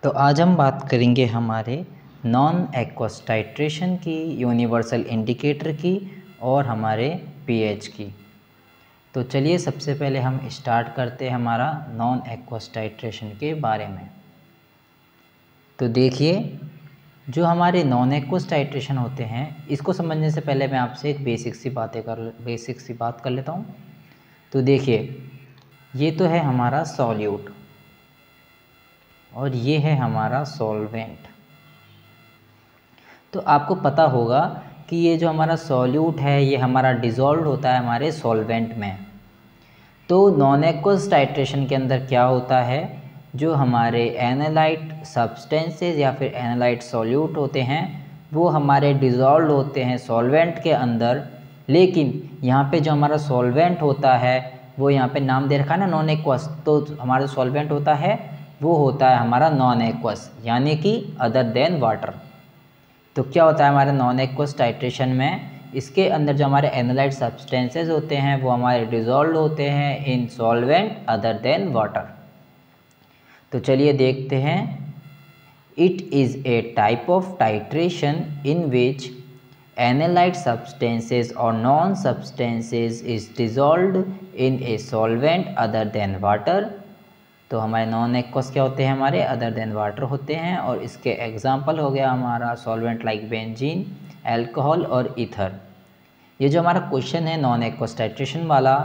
तो आज हम बात करेंगे हमारे नॉन एक्वस टाइट्रेशन की, यूनिवर्सल इंडिकेटर की और हमारे पीएच की। तो चलिए सबसे पहले हम स्टार्ट करते हैं हमारा नॉन एक्वस टाइट्रेशन के बारे में। तो देखिए, जो हमारे नॉन एक्वस टाइट्रेशन होते हैं, इसको समझने से पहले मैं आपसे एक बेसिक सी बात कर लेता हूँ। तो देखिए, ये तो है हमारा सॉल्यूट और ये है हमारा सॉल्वेंट। तो आपको पता होगा कि ये जो हमारा सॉल्यूट है ये हमारा डिज़ोल्व होता है हमारे सॉल्वेंट में। तो नॉन एक्वस टाइट्रेशन के अंदर क्या होता है, जो हमारे एनालाइट सब्सटेंसेस या फिर एनालाइट सॉल्यूट होते हैं वो हमारे डिज़ोल्व होते हैं सॉल्वेंट के अंदर। लेकिन यहाँ पे जो हमारा सॉल्वेंट होता है वो यहाँ पे नाम दे रखा है ना नॉन एक्वस, तो हमारा सॉल्वेंट होता है वो होता है हमारा नॉन एक्वस, यानी कि अदर देन वाटर। तो क्या होता है हमारे नॉन एक्वस टाइट्रेशन में, इसके अंदर जो हमारे एनालाइट सब्सटेंसेस होते हैं वो हमारे डिज़ोल्व होते हैं in solvent other than water. तो चलिए देखते हैं। It is a type of titration in which analyte substances और non substances is dissolved in a solvent other than water. तो हमारे नॉन एक्वस क्या होते हैं, हमारे अदर देन वाटर होते हैं। और इसके एग्जाम्पल हो गया हमारा सॉल्वेंट लाइक बेंजीन, एल्कोहल और ईथर। ये जो हमारा क्वेश्चन है नॉन एक्वस टाइट्रेशन वाला,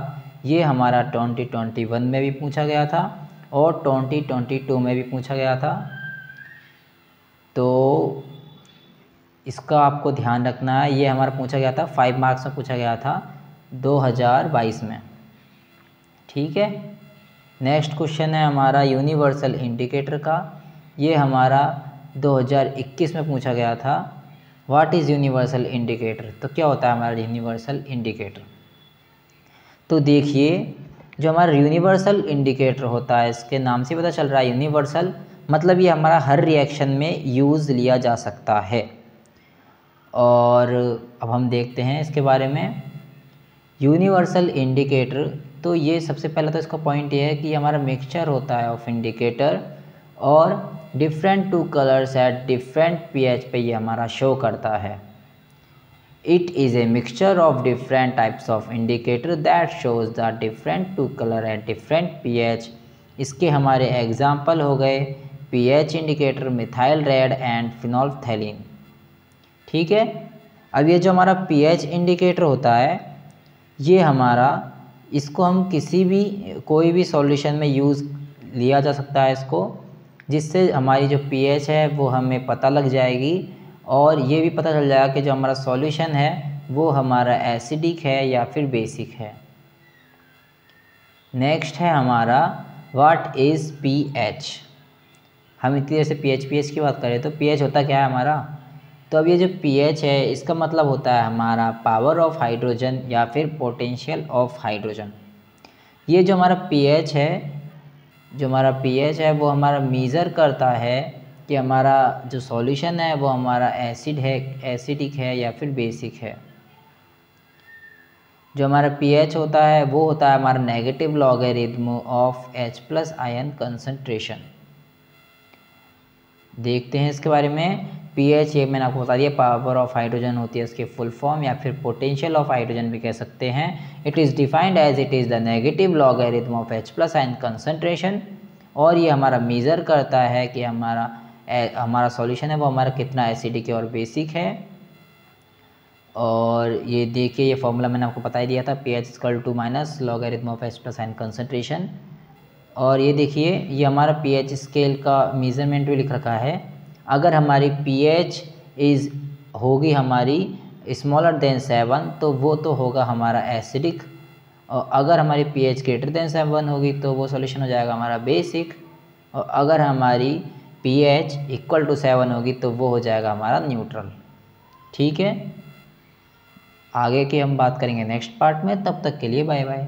ये हमारा 2021 में भी पूछा गया था और 2022 में भी पूछा गया था। तो इसका आपको ध्यान रखना है, ये हमारा पूछा गया था 5 मार्क्स में पूछा गया था 2022 में। ठीक है। नेक्स्ट क्वेश्चन है हमारा यूनिवर्सल इंडिकेटर का। ये हमारा 2021 में पूछा गया था। What is universal indicator? तो क्या होता है हमारा यूनिवर्सल इंडिकेटर? तो देखिए, जो हमारा यूनिवर्सल इंडिकेटर होता है, इसके नाम से पता चल रहा है यूनिवर्सल, मतलब ये हमारा हर रिएक्शन में यूज़ लिया जा सकता है। और अब हम देखते हैं इसके बारे में। यूनिवर्सल इंडिकेटर, तो ये सबसे पहले तो इसका पॉइंट ये है कि हमारा मिक्सचर होता है ऑफ इंडिकेटर और different two colours at different pH पे ये हमारा शो करता है। It is a mixture of different types of indicator that shows the different two colour at different pH. इसके हमारे एग्जाम्पल हो गए pH indicator, methyl red and phenolphthalein. ठीक है। अब ये जो हमारा पीएच इंडिकेटर होता है, ये हमारा, इसको हम कोई भी सॉल्यूशन में यूज़ लिया जा सकता है इसको, जिससे हमारी जो पीएच है वो हमें पता लग जाएगी और ये भी पता चल जाएगा कि जो हमारा सॉल्यूशन है वो हमारा एसिडिक है या फिर बेसिक है। नेक्स्ट है हमारा व्हाट इज़ पीएच। हम इतनी देर से पीएच की बात करें तो पीएच होता क्या है हमारा। तो अब ये जो pH है इसका मतलब होता है हमारा पावर ऑफ हाइड्रोजन या फिर पोटेंशियल ऑफ हाइड्रोजन। ये जो हमारा pH है वो हमारा मेज़र करता है कि हमारा जो सॉल्यूशन है वो हमारा एसिडिक है या फिर बेसिक है। जो हमारा pH होता है वो होता है हमारा negative logarithm of H+ ion concentration. देखते हैं इसके बारे में। pH, ये मैंने आपको बता दिया, पावर ऑफ हाइड्रोजन होती है इसकी फुल फॉर्म, या फिर पोटेंशियल ऑफ हाइड्रोजन भी कह सकते हैं। It is defined as it is the negative logarithm of H+ ion concentration. और ये हमारा मेज़र करता है कि हमारा सॉल्यूशन है वो हमारा कितना एसिडिक है और बेसिक है। और ये देखिए, ये फॉर्मूला मैंने आपको बता ही दिया था, pH = logarithm of H+ ion concentration. और ये देखिए, ये हमारा pH स्केल का मेज़रमेंट भी लिख रखा है। अगर हमारी pH होगी हमारी स्मॉलर देन 7 तो वो तो होगा हमारा एसिडिक, और अगर हमारी pH ग्रेटर देन 7 होगी तो वो सॉल्यूशन हो जाएगा हमारा बेसिक, और अगर हमारी pH = 7 होगी तो वो हो जाएगा हमारा न्यूट्रल। ठीक है। आगे की हम बात करेंगे नेक्स्ट पार्ट में। तब तक के लिए बाय बाय।